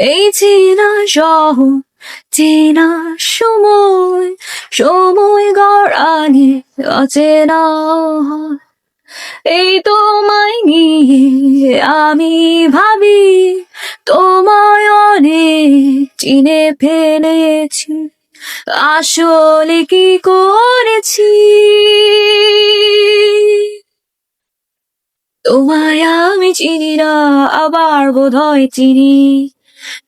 এই চেনা শহর, চেনা সময়, সময় গড়ানি অচেনা হয়। এই তোমায় নিয়ে আমি ভাবি, তোমায় অনেক চিনে ফেলেছি, আসলে কি করেছি। তোমায় আমি চিনি না, আবার বোধহয় চিনি।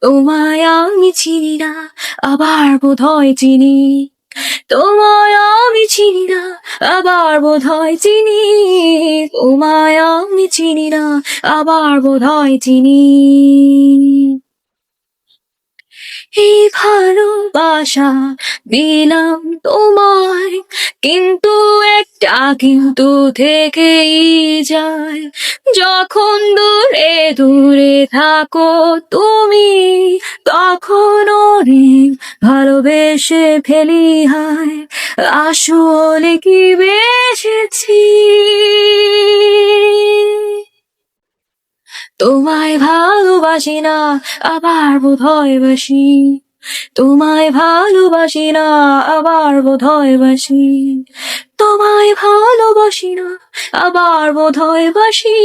তোমায় আমি চিনি না, আবার বোধহয় চিনি। তোমায় আমি চিনি না, আবার বোধহয় চিনি। তোমায় আমি চিনি না, আবার বোধহয় চিনি। এই ভালোবাসা দিলাম তোমায়, কিন্তু একটা কিন্তু থেকেই যায়। যখন দূরে দূরে থাকো তুমি, তখন অনেক ভালোবেসে ফেলি হায়, আসলে কি বেসেছি। তোমায় ভালোবাসি না, আবার বোধহয় বাসি। তোমায় ভালোবাসি না, আবার বোধহয় বাসি। তোমায় ভালোবাসি না, আবার বোধহয় বাসি।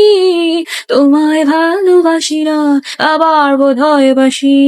তোমায় ভালোবাসি না, আবার বোধহয় বাসি।